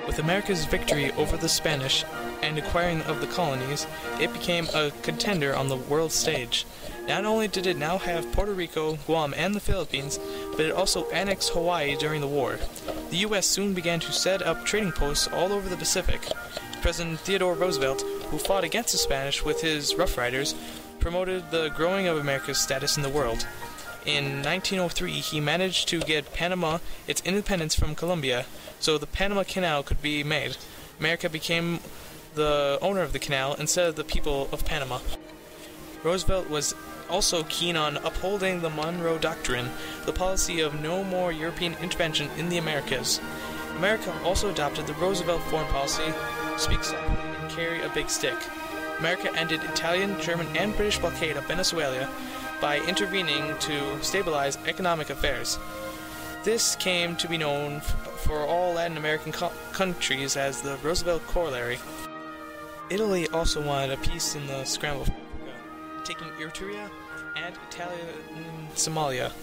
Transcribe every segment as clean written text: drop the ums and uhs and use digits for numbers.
With America's victory over the Spanish and acquiring of the colonies, it became a contender on the world stage. Not only did it now have Puerto Rico, Guam, and the Philippines, but it also annexed Hawaii during the war. The U.S. soon began to set up trading posts all over the Pacific. President Theodore Roosevelt, who fought against the Spanish with his Rough Riders, promoted the growing of America's status in the world. In 1903, he managed to get Panama its independence from Colombia, so the Panama Canal could be made. America became the owner of the canal instead of the people of Panama. Roosevelt was also keen on upholding the Monroe Doctrine, the policy of no more European intervention in the Americas. America also adopted the Roosevelt foreign policy, speak softly and carry a big stick. America ended Italian, German, and British blockade of Venezuela by intervening to stabilize economic affairs. This came to be known for all Latin American countries as the Roosevelt Corollary. Italy also wanted a piece in the scramble for Africa, taking Eritrea and Italian Somalia.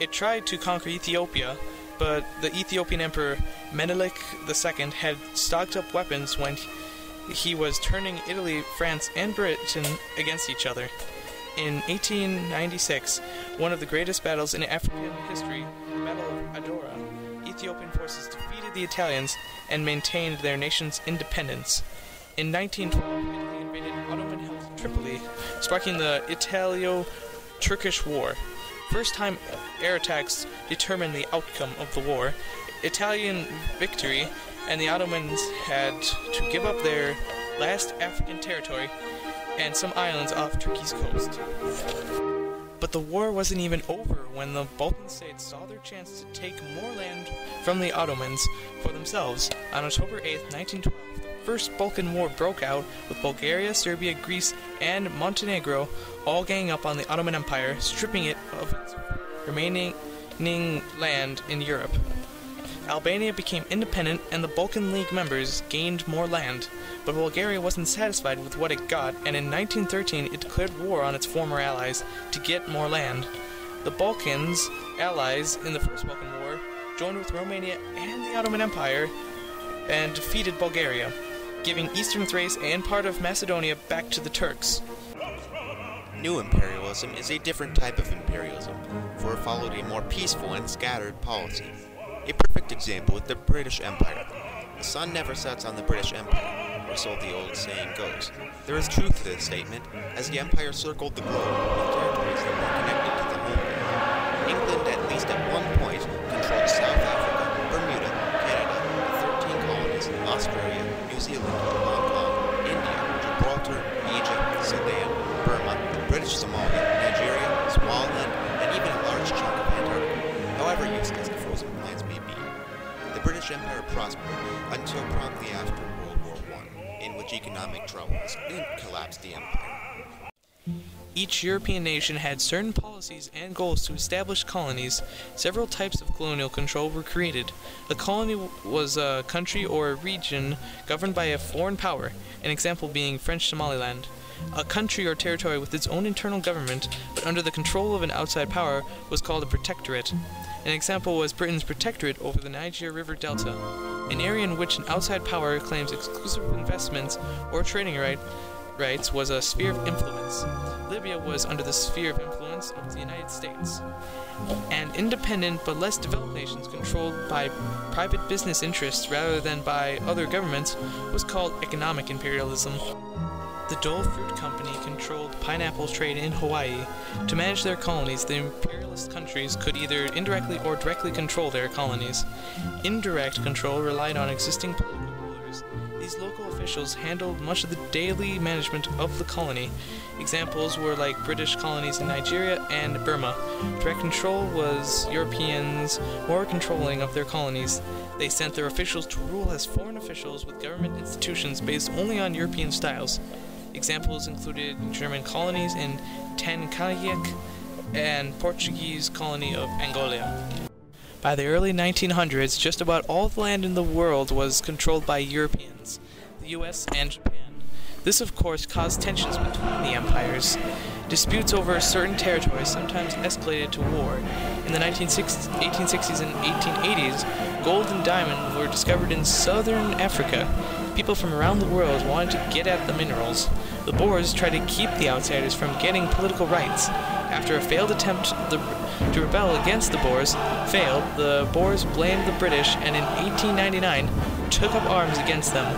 It tried to conquer Ethiopia, but the Ethiopian Emperor Menelik II had stocked up weapons when he was turning Italy, France, and Britain against each other. In 1896, one of the greatest battles in African history, the Battle of Adora, Ethiopian forces defeated the Italians and maintained their nation's independence. In 1912, Italy invaded Ottoman-held Tripoli, sparking the Italo-Turkish War. First-time air attacks determined the outcome of the war. Italian victory, and the Ottomans had to give up their last African territory and some islands off Turkey's coast. But the war wasn't even over when the Balkan states saw their chance to take more land from the Ottomans for themselves. On October 8, 1912, the First Balkan War broke out, with Bulgaria, Serbia, Greece, and Montenegro all ganging up on the Ottoman Empire, stripping it of its remaining land in Europe. Albania became independent, and the Balkan League members gained more land. But Bulgaria wasn't satisfied with what it got, and in 1913 it declared war on its former allies to get more land. The Balkans, allies in the First Balkan War, joined with Romania and the Ottoman Empire and defeated Bulgaria, giving Eastern Thrace and part of Macedonia back to the Turks. New imperialism is a different type of imperialism, for it followed a more peaceful and scattered policy. A perfect example is the British Empire. The sun never sets on the British Empire, or so the old saying goes. There is truth to this statement, as the empire circled the globe with territories that were connected to the homeland. England, at least at one point, controlled South Africa, Bermuda, Canada, the 13 colonies, Australia, New Zealand, Hong Kong, India, Gibraltar, Egypt, Sudan, Burma, British Somalia, Nigeria, Swaziland, and even a large chunk of Antarctica. However useless the frozen lands may be, the British Empire prospered until promptly after World War I, in which economic troubles collapsed the empire. Each European nation had certain policies and goals to establish colonies. Several types of colonial control were created. A colony was a country or a region governed by a foreign power, an example being French Somaliland. A country or territory with its own internal government, but under the control of an outside power, was called a protectorate. An example was Britain's protectorate over the Niger River Delta, an area in which an outside power claims exclusive investments or trading rights was a sphere of influence. Libya was under the sphere of influence of the United States. And independent but less developed nations controlled by private business interests rather than by other governments was called economic imperialism. The Dole Fruit Company controlled pineapple trade in Hawaii. To manage their colonies, the imperialist countries could either indirectly or directly control their colonies. Indirect control relied on existing political rulers. These local officials handled much of the daily management of the colony. Examples were like British colonies in Nigeria and Burma. Direct control was Europeans more controlling of their colonies. They sent their officials to rule as foreign officials with government institutions based only on European styles. Examples included German colonies in Tanganyika and Portuguese colony of Angola. By the early 1900s, just about all the land in the world was controlled by Europeans, the US and Japan. This of course caused tensions between the empires. Disputes over certain territories sometimes escalated to war. In the 1860s and 1880s, gold and diamond were discovered in southern Africa. People from around the world wanted to get at the minerals. The Boers tried to keep the outsiders from getting political rights. After a failed attempt to rebel against the Boers failed, the Boers blamed the British and in 1899 took up arms against them.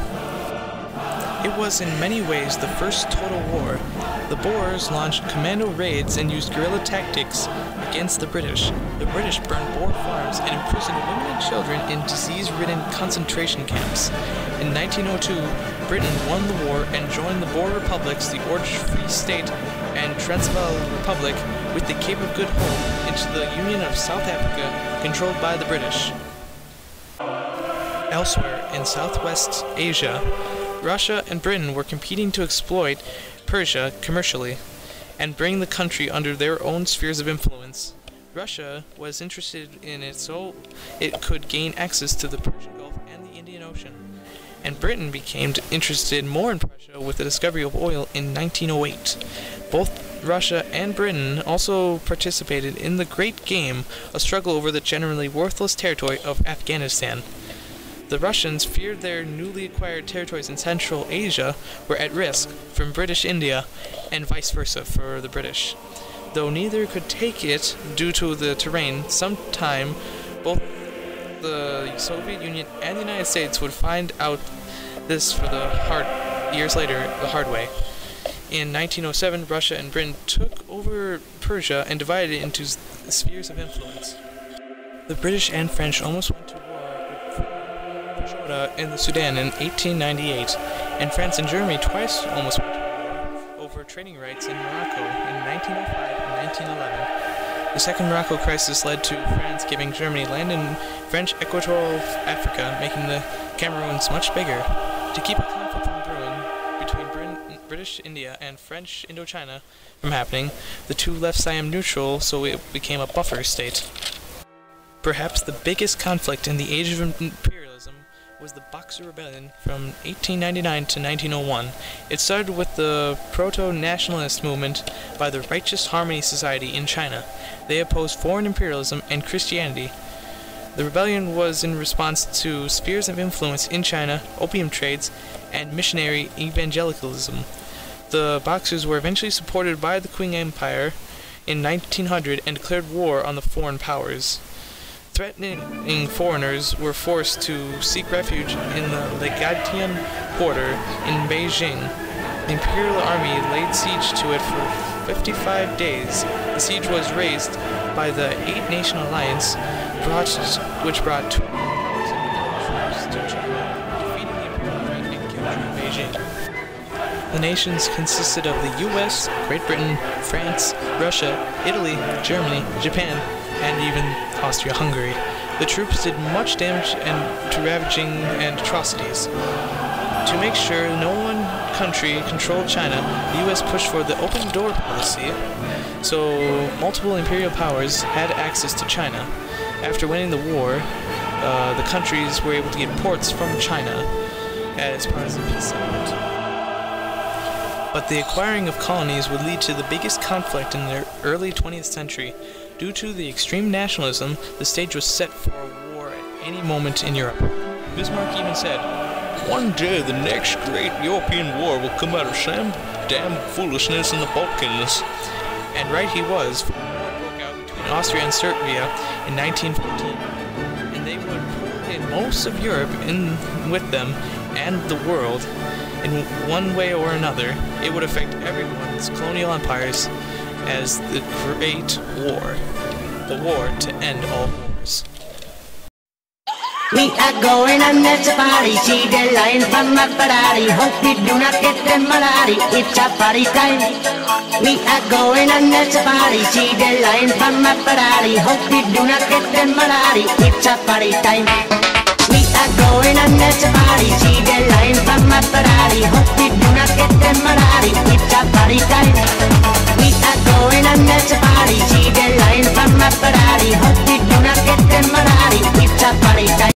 It was in many ways the first total war. The Boers launched commando raids and used guerrilla tactics against the British. The British burned Boer farms and imprisoned women and children in disease-ridden concentration camps. In 1902, Britain won the war and joined the Boer republics, the Orange Free State and Transvaal Republic, with the Cape of Good Hope, into the Union of South Africa, controlled by the British. Elsewhere in Southwest Asia, Russia and Britain were competing to exploit Persia commercially and bring the country under their own spheres of influence. Russia was interested in it so it could gain access to the Persian Gulf and the Indian Ocean, and Britain became interested more in Prussia with the discovery of oil in 1908. Both Russia and Britain also participated in the Great Game, a struggle over the generally worthless territory of Afghanistan. The Russians feared their newly acquired territories in Central Asia were at risk from British India, and vice versa for the British. Though neither could take it due to the terrain, sometime both the Soviet Union and the United States would find out this for years later, the hard way. In 1907, Russia and Britain took over Persia and divided it into spheres of influence. The British and French almost went to war in the Sudan in 1898, and France and Germany twice almost went to war over trading rights in Morocco in 1905 and 1911. The Second Morocco Crisis led to France giving Germany land in French Equatorial Africa, making the Cameroons much bigger. To keep a conflict from brewing between British India and French Indochina from happening, the two left Siam neutral, so it became a buffer state. Perhaps the biggest conflict in the age of imperialism was the Boxer Rebellion from 1899 to 1901. It started with the proto-nationalist movement by the Righteous Harmony Society in China. They opposed foreign imperialism and Christianity. The rebellion was in response to spheres of influence in China, opium trades, and missionary evangelicalism. The Boxers were eventually supported by the Qing Empire in 1900 and declared war on the foreign powers. Threatening foreigners were forced to seek refuge in the Legatian Quarter in Beijing. The Imperial Army laid siege to it for 55 days. The siege was raised by the Eight-Nation Alliance, which brought 2,000 troops to China, defeating the Imperial Army and capturing Beijing. The nations consisted of the U.S., Great Britain, France, Russia, Italy, Germany, Japan, and even Austria-Hungary. The troops did much damage to ravaging and atrocities. To make sure no one country controlled China, the U.S. pushed for the open door policy, so multiple imperial powers had access to China. After winning the war, the countries were able to get ports from China as part of the peace settlement. But the acquiring of colonies would lead to the biggest conflict in the early 20th century. Due to the extreme nationalism, the stage was set for a war at any moment in Europe. Bismarck even said, "One day the next great European war will come out of some damn foolishness in the Balkans." And right he was, for a war broke out between Austria and Serbia in 1914. And they would pull in most of Europe in with them and the world. In one way or another, it would affect everyone's colonial empires as the Great War, the war to end all wars. We are going on a safari, see the lion from a Ferrari. Hope we do not get the malari, it's a party time. We are going on a safari, see the lion from a Ferrari. Hope we do not get the malari, it's a party time. We are going on a safari, see the lion from a Ferrari. Hope we do not get the malari, it's a party time. We are going on a safari, see the lion from a Ferrari. Hope we do not get the malari, it's a party time.